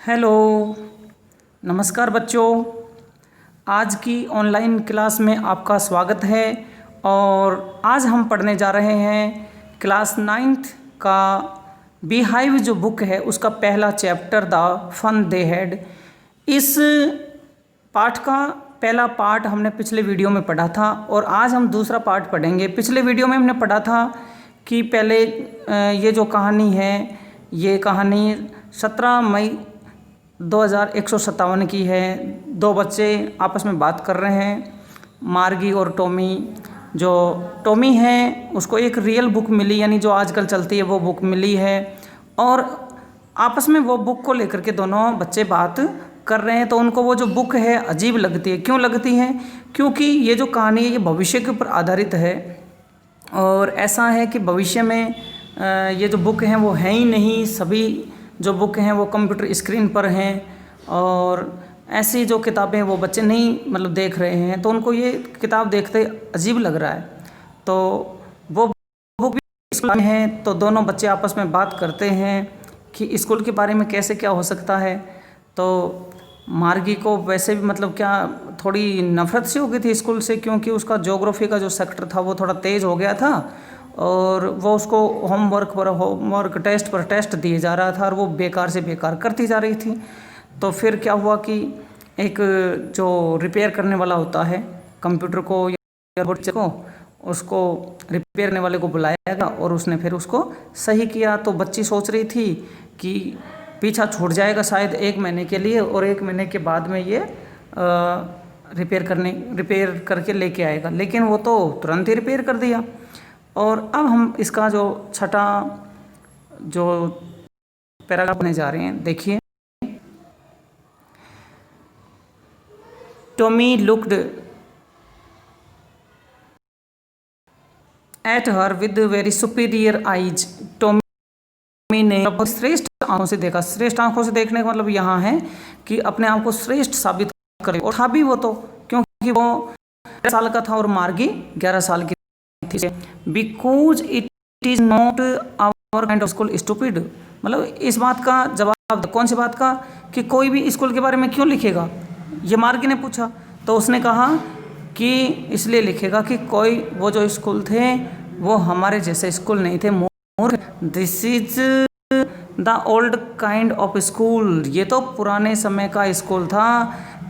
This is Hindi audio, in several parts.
हेलो, नमस्कार बच्चों। आज की ऑनलाइन क्लास में आपका स्वागत है। और आज हम पढ़ने जा रहे हैं क्लास 9th का बीहाइव जो बुक है उसका पहला chapter the fun they had. इस पाठ का पहला पार्ट हमने पिछले वीडियो में पढ़ा था और आज हम दूसरा पार्ट पढ़ेंगे। पिछले वीडियो में हमने पढ़ा था कि पहले ये जो कहानी है ये कहानी 17 मई 2157 की है। दो बच्चे आपस में बात कर रहे हैं, मार्गी और टॉमी। जो टॉमी है उसको एक रियल बुक मिली, यानी जो आजकल चलती है वो बुक मिली है और आपस में वो बुक को लेकर के दोनों बच्चे बात कर रहे हैं। तो उनको वो जो बुक है अजीब लगती है। क्यों लगती है? क्योंकि ये जो कहानी है ये भविष्य के ऊपर आधारित है और ऐसा है कि भविष्य में ये जो बुक हैं वो है ही नहीं। सभी जो बुक हैं वो कंप्यूटर स्क्रीन पर हैं और ऐसी जो किताबें वो बच्चे नहीं देख रहे हैं, तो उनको ये किताब देखते अजीब लग रहा है। तो वो बुक भी स्कूल में है, तो दोनों बच्चे आपस में बात करते हैं कि स्कूल के बारे में कैसे क्या हो सकता है। तो मार्गी को वैसे भी क्या थोड़ी नफरत सी हो गई थी स्कूल से, क्योंकि उसका ज्योग्राफी का जो सेक्टर था वो थोड़ा तेज़ हो गया था और वो उसको होमवर्क टेस्ट पर टेस्ट दिए जा रहा था और वो बेकार से बेकार करती जा रही थी। तो फिर क्या हुआ कि एक जो रिपेयर करने वाला होता है कंप्यूटर को या बोर्ड को, उसको रिपेयर करने वाले को बुलाया गया और उसने फिर उसको सही किया। तो बच्ची सोच रही थी कि पीछा छूट जाएगा शायद 1 महीने के लिए और 1 महीने के बाद में ये रिपेयर करके लेके आएगा, लेकिन वो तो तुरंत ही रिपेयर कर दिया। और अब हम इसका जो छठा जो पैराग्राफ पढ़ने जा रहे हैं, देखिए। Tommy looked at her with very superior eyes. Tommy ने बहुत श्रेष्ठ आंखों से देखा। श्रेष्ठ आंखों से देखने का मतलब यहाँ है कि अपने आप को श्रेष्ठ साबित करे, और था भी वो तो, क्योंकि वो 13 साल का था और मार्गी 11 साल की थी। Because it is not our kind of school stupid. इस बात का जवाब कौन सी बात का कि कोई भी स्कूल के बारे में क्यों लिखेगा, ये मार्गी ने पूछा। तो उसने कहा कि इसलिए लिखेगा कि कोई वो जो स्कूल थे वो हमारे जैसे स्कूल नहीं थे। More this is the old kind of school. ये तो पुराने समय का स्कूल था।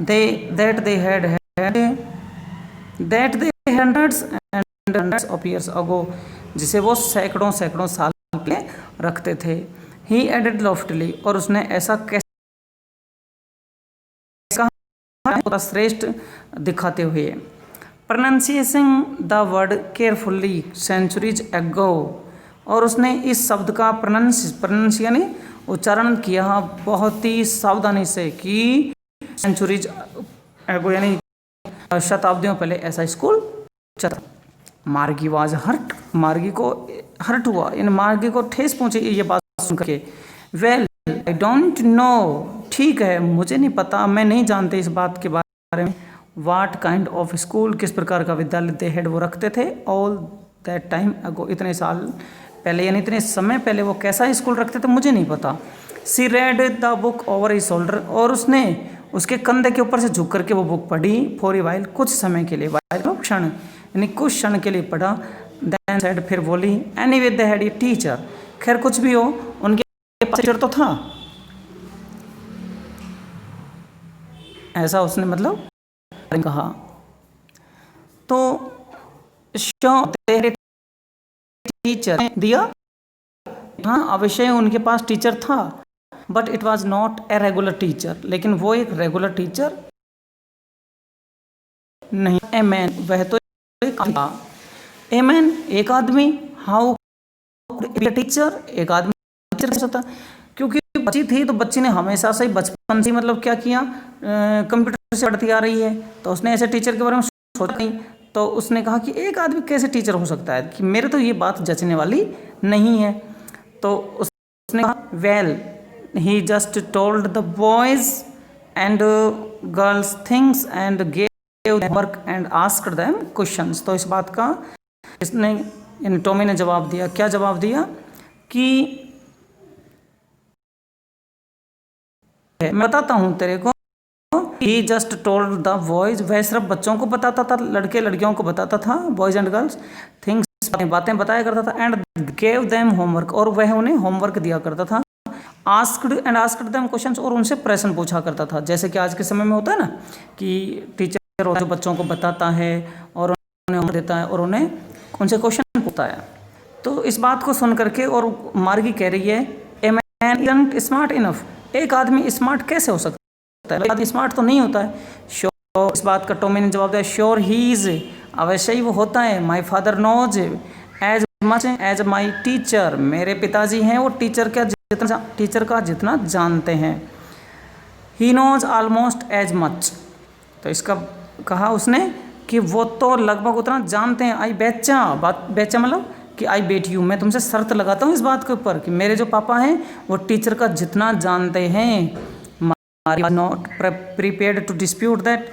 That they had hundreds and hundreds of years ago, जिसे वो सैकड़ों सैकड़ों साल पहले रखते थे। ही एडेड लॉफ्टली, और उसने ऐसा कैसे कहा श्रेष्ठ दिखाते हुए। Pronunciation the word carefully centuries ago, और उसने इस शब्द का प्रोनाउंस यानी उच्चारण किया बहुत ही सावधानी से कि सेंचुरीज एगो यानी शताब्दियों पहले ऐसा स्कूल चला। मार्गी वाज हर्ट, मार्गी को हर्ट हुआ, यानी मार्गी को ठेस पहुंची ये बात सुन करके। वेल आई डोंट नो, ठीक है मुझे नहीं पता, मैं नहीं जानते इस बात के बारे में। व्हाट काइंड ऑफ स्कूल, किस प्रकार का विद्यालय दे हैड वो रखते थे। ऑल दैट टाइम अगो, इतने साल पहले यानी इतने समय पहले वो कैसा स्कूल रखते थे मुझे नहीं पता। She read the book over his shoulder, और उसने उसके कंधे के ऊपर से झुक करके वो बुक पढ़ी। फॉर ए वाइल, कुछ समय के लिए, वाइल क्षण यानी कुछ क्षण के लिए पढ़ा। देन सेड, फिर बोली, anyway they had a teacher, खैर कुछ भी हो उनके पास टीचर तो था। ऐसा उसने कहा। तो टीचर दिया, हाँ अवश्य उनके पास टीचर था, but it was not a regular teacher, लेकिन वो एक रेगुलर टीचर नहीं। ए मैन, वह तो एक था। ए मैन, एक आदमी। हाउ टीचर, एक आदमी टीचर कैसे होता? क्योंकि बच्ची थी तो बच्ची ने हमेशा से बचपन से क्या किया, कंप्यूटर से पढ़ती आ रही है, तो उसने ऐसे टीचर के बारे में सोचा नहीं। तो उसने कहा कि एक आदमी कैसे टीचर हो सकता है, कि मेरे तो ये बात जचने वाली नहीं है। तो उसने कहा, well he just told the boys and girls things and gave work and asked them questions. तो इस बात का इसने टॉमी ने जवाब दिया। क्या जवाब दिया कि मैं बताता हूँ तेरे को। ही जस्ट टोल्ड द बॉयज, वह सिर्फ बच्चों को बताता था, लड़के लड़कियों को बताता था, बॉयज एंड गर्ल्स, थिंग्स, बातें बताया करता था। एंड गेव देम होमवर्क, और वह उन्हें होमवर्क दिया करता था। आस्क्ड देम क्वेश्चंस, और उनसे प्रश्न पूछा करता था। जैसे कि आज के समय में होता है ना कि टीचर जो बच्चों को बताता है और उन्हें होमवर्क देता है और उन्हें उनसे क्वेश्चन पूछता है। तो इस बात को सुन करके और मार्गी कह रही है, a man isn't smart enough, एक आदमी स्मार्ट कैसे हो सकता है, आदमी स्मार्ट तो नहीं होता है। श्योर, इस बात का टॉमी ने जवाब दिया, श्योर ही इज, अवश्य ही वो होता है। My father knows as much as my teacher, मेरे पिताजी हैं वो टीचर का जितना जानते हैं। He knows almost as much, तो इसका कहा उसने कि वो तो लगभग उतना जानते हैं। आई बेचा, बात बेचा मतलब कि आई बेट यू, मैं तुमसे शर्त लगाता हूँ इस बात के ऊपर कि मेरे जो पापा हैं वो टीचर का जितना जानते हैं। Margie not prepared to dispute that,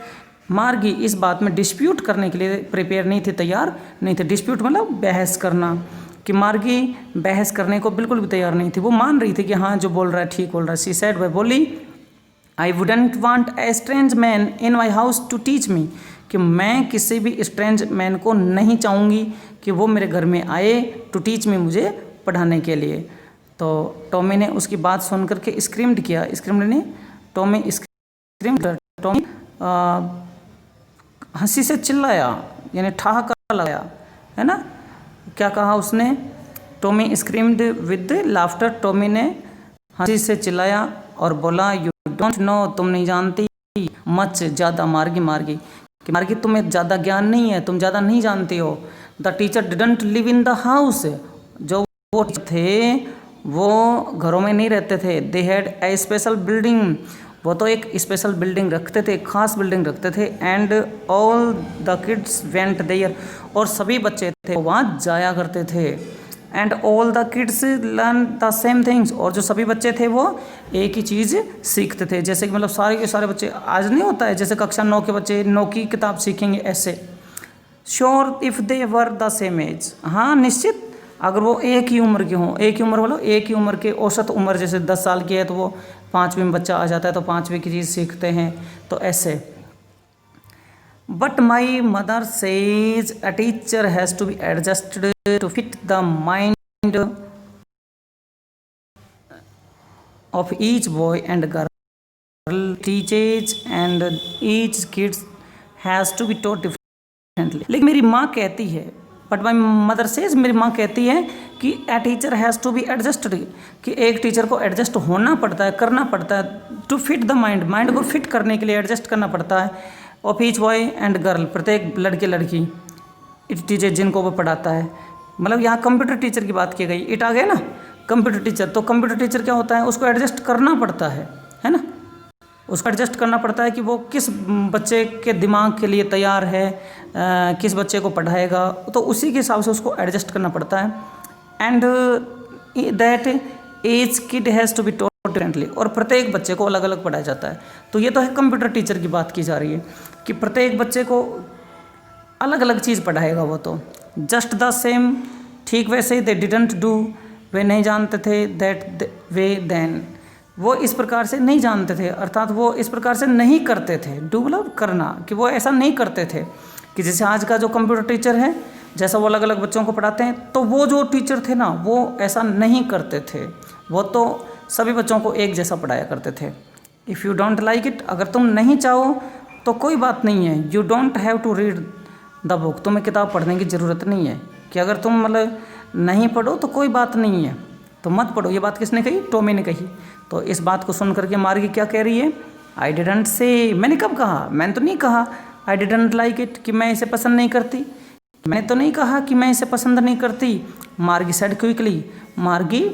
Margie इस बात में डिस्प्यूट करने के लिए प्रिपेयर नहीं थी, तैयार नहीं थे। डिस्प्यूट मतलब बहस करना, कि मार्गी बहस करने को बिल्कुल भी तैयार नहीं थी। वो मान रही थी कि हाँ जो बोल रहा है ठीक बोल रहा है। सी सेड, वह बोली, I wouldn't want a strange man in my house to teach me, कि मैं किसी भी स्ट्रेंज मैन को नहीं चाहूँगी कि वो मेरे घर में आए टू टीच मी, मुझे पढ़ाने के लिए। तो टॉमी ने उसकी बात सुन करके स्क्रीम्ड किया, स्क्रीम्ड ने टॉमी स्क्रीम्ड, टॉमी हंसी से चिल्लाया, यानी ठहाका लगाया, है ना। क्या कहा उसने, Tommy screamed with laughter, Tommy ने हंसी से चिल्लाया और बोला, यू डोंट नो, तुम नहीं जानती, मच, ज़्यादा, मार्गी कि मार्गी तुम्हें ज़्यादा ज्ञान नहीं है, तुम ज़्यादा नहीं जानती हो। The teacher didn't live in the house, जो वो थे वो घरों में नहीं रहते थे। They had a special building, वो तो एक स्पेशल बिल्डिंग रखते थे, खास बिल्डिंग रखते थे। And all the kids went there, और सभी बच्चे थे वहाँ जाया करते थे। And all the kids learn the same things, और जो सभी बच्चे थे वो एक ही चीज़ सीखते थे। जैसे कि मतलब सारे के सारे बच्चे, आज नहीं होता है जैसे कक्षा 9 के बच्चे 9 की किताब सीखेंगे ऐसे। Sure if they were the same age, हाँ निश्चित अगर वो एक ही उम्र के हों, एक ही उम्र वालों, एक ही उम्र के, औसत उम्र जैसे 10 साल की है तो वो 5वीं में बच्चा आ जाता है तो 5वीं की चीज़ सीखते हैं, तो ऐसे। But my mother says a teacher has to be adjusted to fit the mind of each boy and girl, teachers and each kids has to be taught differently. लेकिन मेरी माँ कहती है, बट माई मदर सेज, मेरी माँ कहती है कि a teacher has to be adjusted, कि एक टीचर को एडजस्ट होना पड़ता है, करना पड़ता है। To fit the mind, mind को फिट करने के लिए एडजस्ट करना पड़ता है। Of each boy and girl, प्रत्येक लड़के लड़की, इट टीचर जिनको वो पढ़ाता है। मतलब यहाँ कंप्यूटर टीचर की बात की गई, इट आ गया ना कंप्यूटर टीचर। तो कंप्यूटर टीचर क्या होता है, उसको एडजस्ट करना पड़ता है ना, उसको एडजस्ट करना पड़ता है कि वो किस बच्चे के दिमाग के लिए तैयार है, किस बच्चे को पढ़ाएगा, तो उसी के हिसाब से उसको एडजस्ट करना पड़ता है। And that each kid has to be taught differently, और प्रत्येक बच्चे को अलग अलग पढ़ाया जाता है। तो ये तो है कंप्यूटर टीचर की बात की जा रही है कि प्रत्येक बच्चे को अलग अलग चीज़ पढ़ाएगा वो। तो जस्ट द सेम, ठीक वैसे ही, दे डिडंट डू, वे नहीं जानते थे, दैट वे देन, वो इस प्रकार से नहीं जानते थे, अर्थात वो इस प्रकार से नहीं करते थे। डू मतलब करना, कि वो ऐसा नहीं करते थे कि जैसे आज का जो कंप्यूटर टीचर है जैसा वो अलग अलग बच्चों को पढ़ाते हैं, तो वो जो टीचर थे ना वो ऐसा नहीं करते थे। वो तो सभी बच्चों को एक जैसा पढ़ाया करते थे। If you don't like it, अगर तुम नहीं चाहो तो कोई बात नहीं है। You don't have to read the book, तुम्हें किताब पढ़ने की ज़रूरत नहीं है, कि अगर तुम मतलब नहीं पढ़ो तो कोई बात नहीं है, तो मत पढ़ो। ये बात किसने कही, टॉमी ने कही। तो इस बात को सुन करके मार्गी क्या कह रही है, आई डिडंट से, मैंने कब कहा, मैंने तो नहीं कहा आई डिडंट लाइक इट, कि मैं इसे पसंद नहीं करती, मैंने तो नहीं कहा कि मैं इसे पसंद नहीं करती। मार्गी सेड क्विकली, मार्गी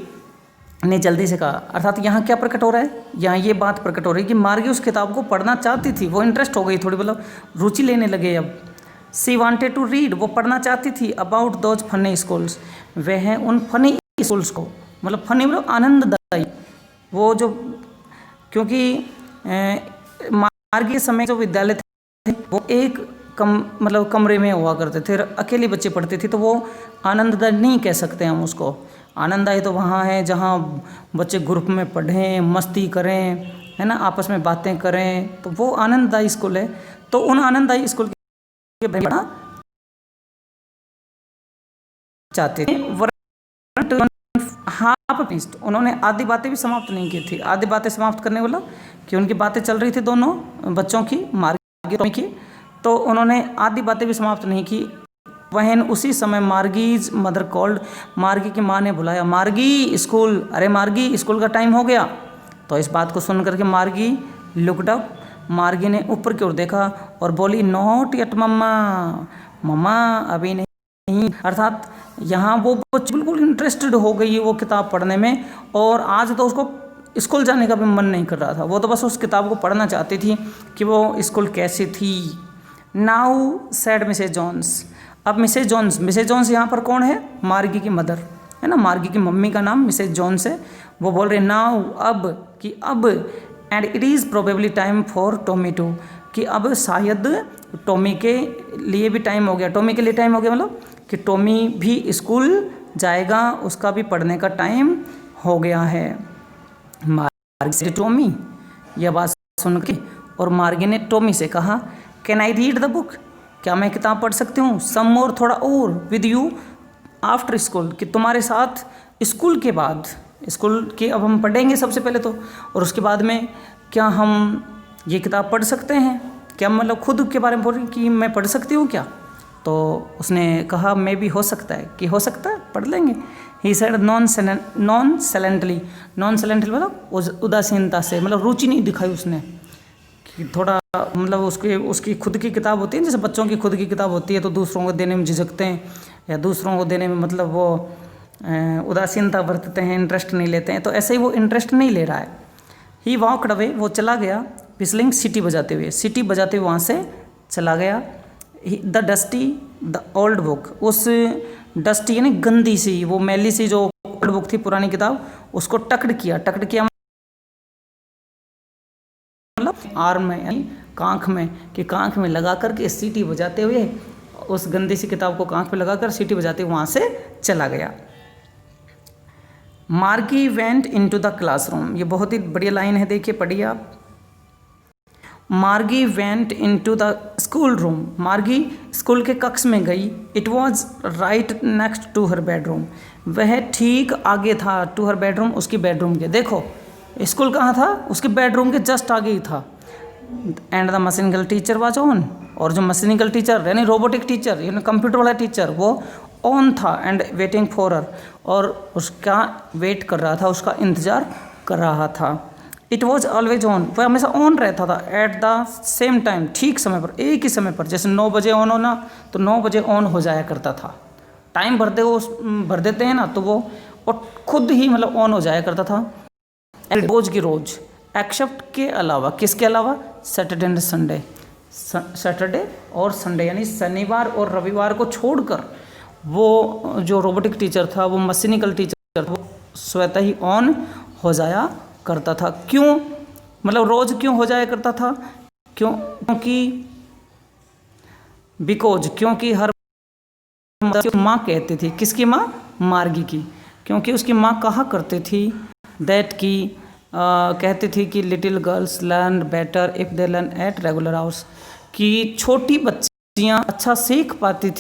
ने जल्दी से कहा। अर्थात यहाँ क्या प्रकट हो रहा है, यहाँ ये बात प्रकट हो रही है कि मार्गी उस किताब को पढ़ना चाहती थी, वो इंटरेस्ट हो गई थोड़ी, मतलब रुचि लेने लगे अब। सी वांटेड टू रीड, वो पढ़ना चाहती थी, अबाउट दोज फनी स्कूल्स, वह उन फनी स्कूल्स को, मतलब फनी मतलब आनंददायी, वो जो, क्योंकि मार्गी के समय जो विद्यालय थे वो एक मतलब कमरे में हुआ करते थे, अकेले बच्चे पढ़ते थे, तो वो आनंददायी नहीं कह सकते हम उसको। आनंददायी तो वहाँ है जहाँ बच्चे ग्रुप में पढ़ें, मस्ती करें, है ना, आपस में बातें करें, तो वो आनंददायी स्कूल है। तो उन आनंददायी स्कूल के बारे में पढ़ना चाहते थे। उन्होंने आधी बातें भी समाप्त नहीं की थी। आधी बातें समाप्त करने वाला कि उनकी बातें चल रही थी दोनों बच्चों की, मार्गी की, तो उन्होंने आधी बातें भी समाप्त नहीं की। वहन उसी समय मार्गीज मदर कॉल्ड, मार्गी की माँ ने बुलाया, मार्गी स्कूल, अरे मार्गी स्कूल का टाइम हो गया। तो इस बात को सुन करके मार्गी लुक्ड अप, मार्गी ने ऊपर की ओर देखा और बोली, नॉट येट मम्मा, मम्मा अभी नहीं। अर्थात यहाँ वो बच्ची बिल्कुल इंटरेस्टेड हो गई है वो किताब पढ़ने में, और आज तो उसको स्कूल जाने का भी मन नहीं कर रहा था। वो तो बस उस किताब को पढ़ना चाहती थी कि वो स्कूल कैसी थी। नाउ सैड मिसेज जॉन्स, अब मिसेज जॉन्स यहाँ पर कौन है? मार्गी की मदर, है ना, मार्गी की मम्मी का नाम मिसेज जॉन्स है। वो बोल रहे नाउ, अब, कि अब, and it is probably time for Tommy too, कि अब शायद टॉमी के लिए भी टाइम हो गया। टॉमी के लिए टाइम हो गया मतलब कि टॉमी भी स्कूल जाएगा, उसका भी पढ़ने का टाइम हो गया है। मार्गी से टॉमी, यह बात सुन के, और मार्गी ने टॉमी से कहा, can I read the book, क्या मैं किताब पढ़ सकती हूँ? सम मोर, थोड़ा और, विद यू आफ्टर स्कूल, कि तुम्हारे साथ स्कूल के बाद, स्कूल के अब हम पढ़ेंगे सबसे पहले तो, और उसके बाद में क्या हम ये किताब पढ़ सकते हैं? क्या मतलब खुद के बारे में बोल रही कि मैं पढ़ सकती हूँ क्या? तो उसने कहा, मे भी, हो सकता है, कि हो सकता है पढ़ लेंगे। ही सेड नॉन साइलेंटली मतलब उदासीनता से, मतलब रुचि नहीं दिखाई उसने, कि थोड़ा मतलब उसकी खुद की किताब होती है, जैसे बच्चों की खुद की किताब होती है तो दूसरों को देने में झिझकते हैं, या दूसरों को देने में मतलब वो उदासीनता बरतते हैं, इंटरेस्ट नहीं लेते हैं, तो ऐसे ही वो इंटरेस्ट नहीं ले रहा है। ही वॉकड अवे, वो चला गया, विस्लिंग, सीटी बजाते हुए वहाँ से चला गया। The dusty, the old book, उस डस्टी यानी गंदी सी, वो मैली सी जो ओल्ड बुक थी, पुरानी किताब, उसको टक्ड किया मतलब आर्म में, यानी कांख में, कि कांख में लगा करके सीटी बजाते हुए, उस गंदी सी किताब को कांख पे लगाकर सीटी बजाते हुए वहाँ से चला गया। मार्गी वेंट इनटू द क्लासरूम, ये बहुत ही बढ़िया लाइन है, देखिए पढ़िए आप। Margie went into the school room, मार्गी स्कूल के कक्ष में गई। It was right next to her bedroom, वह ठीक आगे था, टू हर बेडरूम, उसकी बेडरूम के। देखो स्कूल कहाँ था? उसके बेडरूम के जस्ट आगे ही था। And the mechanical teacher was on, और जो मैकेनिकल टीचर यानी रोबोटिक टीचर यानी कंप्यूटर वाला टीचर वो ऑन था। एंड वेटिंग फॉर हर, और उसका वेट कर रहा था, उसका इंतज़ार कर रहा था। इट वॉज ऑलवेज ऑन, वह हमेशा ऑन रहता था। एट द सेम टाइम, ठीक समय पर, एक ही समय पर, जैसे 9 बजे ऑन होना तो 9 बजे ऑन हो जाया करता था। टाइम भर देते हैं ना तो वो और खुद ही मतलब ऑन हो जाया करता था। रोज की रोज, एक्सेप्ट के अलावा, किसके अलावा? सैटरडे एंड संडे, सैटरडे और संडे यानी शनिवार और रविवार को छोड़कर वो जो रोबोटिक टीचर था, वो मैकेनिकल टीचर था, वो स्वतः ही ऑन हो जाया करता था। क्यों? मतलब रोज क्यों हो जाया करता था? क्योंकि हर माँ कहती थी, किसकी माँ? मार्गी की, क्योंकि उसकी माँ कहा करती थी दैट की कहती थी कि little girls learn better if they learn at regular hours, कि छोटी बच्चियाँ अच्छा सीख पाती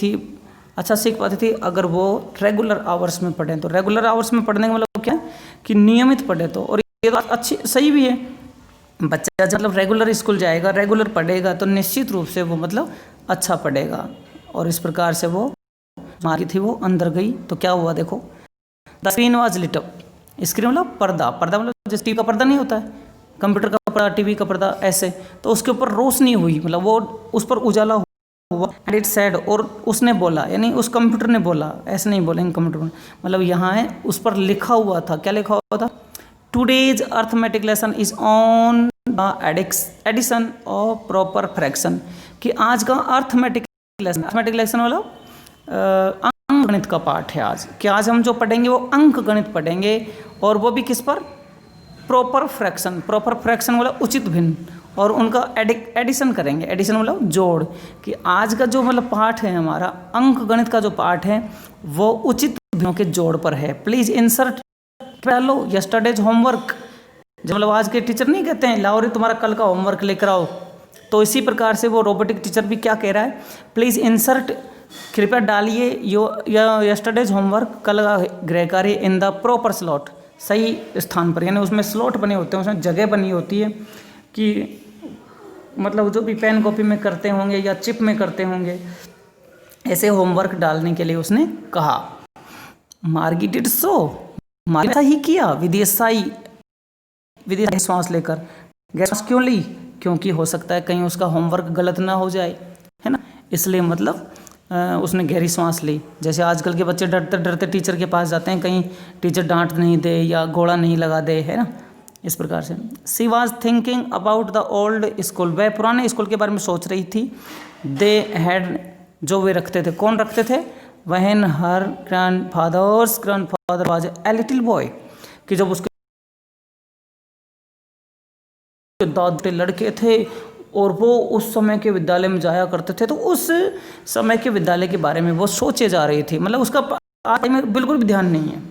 थी अगर वो रेगुलर आवर्स में पढ़ें। तो रेगुलर आवर्स में पढ़ने का मतलब क्या है कि नियमित पढ़े। तो और ये तो अच्छी सही भी है, बच्चा मतलब रेगुलर स्कूल जाएगा, रेगुलर पढ़ेगा तो निश्चित रूप से वो मतलब अच्छा पढ़ेगा। और इस प्रकार से वो मार्गी थी, वो अंदर गई तो क्या हुआ देखो। The screen was lit up, screen मतलब पर्दा मतलब जैसे टीवी का पर्दा नहीं होता है, कंप्यूटर का पर्दा, टीवी का पर्दा, ऐसे, तो उसके ऊपर रोशनी हुई, मतलब वो उस पर उजाला हुआ। एंड इट सेड, और उसने बोला, यानी उस कंप्यूटर ने बोला, ऐसे नहीं बोलेंगे कंप्यूटर में, मतलब यहाँ है उस पर लिखा हुआ था, क्या लिखा हुआ था? Today's arithmetic lesson is on the addition of proper fraction, कि आज का अर्थमेटिक लेसन मतलब अंक गणित का पाठ है आज, कि आज हम जो पढ़ेंगे वो अंक गणित पढ़ेंगे, और वो भी किस पर? प्रॉपर फ्रैक्शन मतलब उचित भिन्न, और उनका एडिशन करेंगे। एडिशन मतलब जोड़, कि आज का जो मतलब पाठ है हमारा अंक गणित का जो पाठ है वो उचित भिन्नों के जोड़ पर है। प्लीज इंसर्ट यस्टरडेज होमवर्क जब मतलब आज के टीचर नहीं कहते हैं लाओ रे तुम्हारा कल का होमवर्क लेकर आओ, तो इसी प्रकार से वो रोबोटिक टीचर भी क्या कह रहा है, प्लीज़ इंसर्ट, कृपया डालिए यस्टरडेज होमवर्क, कल का गृह कार्य इन द प्रॉपर स्लॉट, सही स्थान पर, यानी उसमें स्लॉट बने होते हैं, उसमें जगह बनी होती है कि मतलब जो भी पेन कॉपी में करते होंगे या चिप में करते होंगे, ऐसे होमवर्क डालने के लिए उसने कहा। मार्गी डिड सो, मार्गी ऐसा ही किया, विदेशाई श्वास लेकर। गैस क्यों ली, क्योंकि हो सकता है कहीं उसका होमवर्क गलत ना हो जाए, है ना, इसलिए मतलब उसने गहरी सांस ली। जैसे आजकल के बच्चे डरते डरते टीचर के पास जाते हैं, कहीं टीचर डांट नहीं दे या गोला नहीं लगा दे, है ना, इस प्रकार से। She was thinking about the old school, वह पुराने स्कूल के बारे में सोच रही थी। दे हैड, जो वे रखते थे, कौन रखते थे, when her grandfather was a little boy, कि जब उसके दादे लड़के थे और वो उस समय के विद्यालय में जाया करते थे, तो उस समय के विद्यालय के बारे में वो सोचे जा रही थी। मतलब उसका पढ़ाई में बिल्कुल भी ध्यान नहीं है,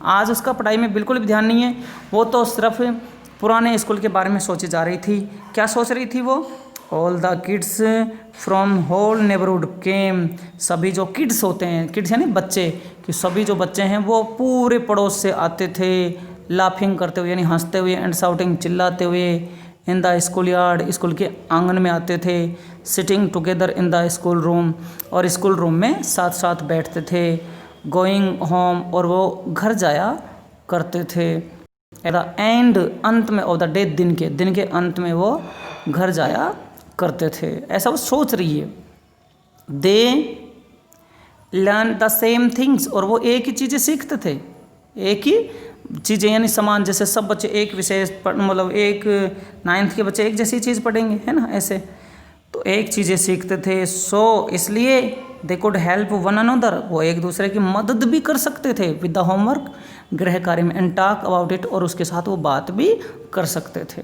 आज उसका पढ़ाई में बिल्कुल भी ध्यान नहीं है, वो तो सिर्फ पुराने स्कूल के बारे में सोचे जा रही थी। क्या सोच रही थी वो, all the kids from whole neighbourhood came, सभी जो किड्स होते हैं, किड्स यानी बच्चे, कि सभी जो बच्चे हैं वो पूरे पड़ोस से आते थे, लाफिंग करते हुए यानी हंसते हुए, एंड शाउटिंग चिल्लाते हुए, in the school yard, school के आंगन में आते थे, sitting together in the school room, और स्कूल रूम में साथ साथ बैठते थे, गोइंग होम, और वो घर जाया करते थे, एट द एंड, अंत में, ऑफ द डे, दिन के अंत में वो घर जाया करते थे, ऐसा वो सोच रही है। They learn the same things, और वो एक ही चीज़ें सीखते थे, एक ही चीज़ें यानी समान, जैसे सब बच्चे एक विषय मतलब एक 9th के बच्चे एक जैसी चीज़ पढ़ेंगे, है ना, ऐसे तो एक चीज़ें सीखते थे। सो इसलिए they could help one another, वो एक दूसरे की मदद भी कर सकते थे विद द होमवर्क, गृह कार्य में, एंड टॉक अबाउट इट, और उसके साथ वो बात भी कर सकते थे।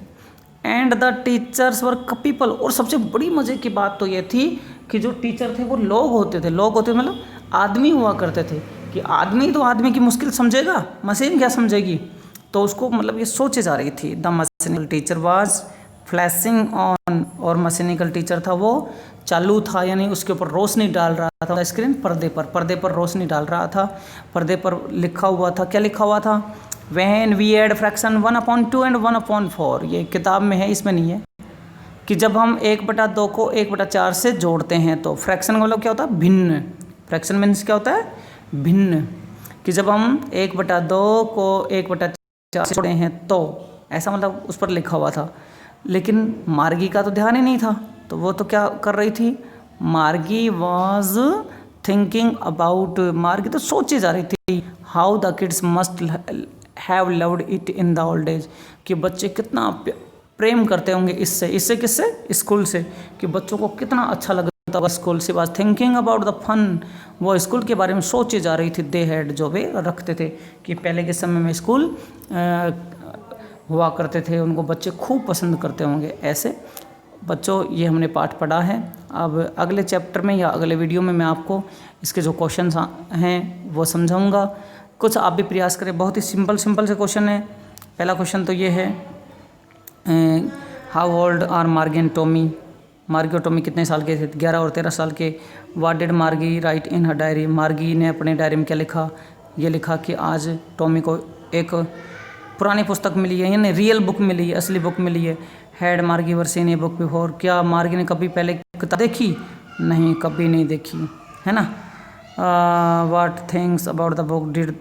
And the teachers were people, और सबसे बड़ी मज़े की बात तो ये थी कि जो टीचर थे वो लोग होते थे, लोग होते मतलब आदमी हुआ करते थे, कि आदमी तो आदमी की मुश्किल समझेगा, मशीन क्या समझेगी, तो उसको मतलब ये सोचे जा रही थी। The mechanical teacher was flashing on, और मशीनिकल टीचर था वो चालू था, यानी उसके ऊपर रोशनी डाल रहा था, स्क्रीन पर्दे पर रोशनी डाल रहा था। पर्दे पर लिखा हुआ था, क्या लिखा हुआ था, when we add fraction 1/2 and 1/4, ये किताब में है, इसमें नहीं है, कि जब हम 1/2 को 1/4 से जोड़ते हैं, तो फ्रैक्शन का मतलब क्या होता है, भिन्न, फ्रैक्शन मीन्स क्या होता है, भिन्न, कि जब हम 1/2 को 1/4 से जोड़े हैं तो, ऐसा मतलब उस पर लिखा हुआ था। लेकिन मार्गी का तो ध्यान ही नहीं था, तो वो तो क्या कर रही थी, मार्गी वॉज थिंकिंग अबाउट, मार्गी तो सोचे जा रही थी, how the kids must have loved it in the old age, कि बच्चे कितना प्रेम करते होंगे इससे किससे, स्कूल से, कि बच्चों को कितना अच्छा लगता होगा स्कूल से। Was thinking about the fun, वो स्कूल के बारे में सोचे जा रही थी। दे हैड, जो वे रखते थे, कि पहले के समय में स्कूल हुआ करते थे, उनको बच्चे खूब पसंद करते होंगे। ऐसे बच्चों, ये हमने पाठ पढ़ा है। अब अगले चैप्टर में या अगले वीडियो में मैं आपको इसके जो क्वेश्चन हैं वो समझाऊंगा। कुछ आप भी प्रयास करें, बहुत ही सिंपल से क्वेश्चन है। पहला क्वेश्चन तो ये है, हाउ ओल्ड आर मार्गी एंड टॉमी, मार्गी और टॉमी कितने साल के थे, 11 और 13 साल के। व्हाट डिड मार्गी राइट इन हर डायरी, मार्गी ने अपने डायरी में क्या लिखा, ये लिखा कि आज टॉमी को एक पुरानी पुस्तक मिली है, यानी रियल बुक मिली है, असली बुक मिली है। हैड मार्गी were seen a book before, क्या मार्गी ने कभी पहले किताब देखी, नहीं, कभी नहीं देखी, है ना। What things about the book did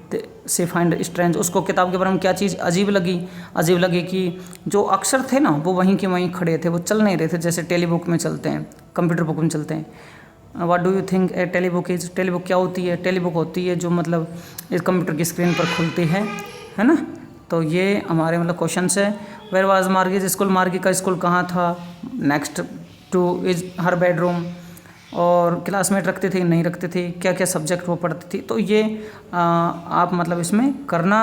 she find strange, उसको किताब के बारे में क्या चीज़ अजीब लगी कि जो अक्षर थे ना वो वहीं के वहीं खड़े थे, वो चल नहीं रहे थे, जैसे टेलीबुक में चलते हैं, कंप्यूटर बुक में चलते हैं। What do you think a telebook is, telebook क्या होती है, टेलीबुक होती है जो मतलब इस कंप्यूटर की स्क्रीन पर खुलती है ना। तो ये हमारे मतलब क्वेश्चन है। वेयर वाज मार्गीज स्कूल, मार्गी का स्कूल कहाँ था, next two is her bedroom, और क्लासमेट रखते थे नहीं रखते थे, क्या क्या सब्जेक्ट वो पढ़ती थी। तो ये आप मतलब इसमें करना,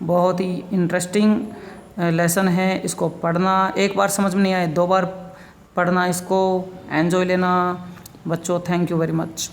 बहुत ही इंटरेस्टिंग लेसन है, इसको पढ़ना, एक बार समझ में नहीं आए 2 बार पढ़ना, इसको एंजॉय लेना बच्चों। Thank you very much.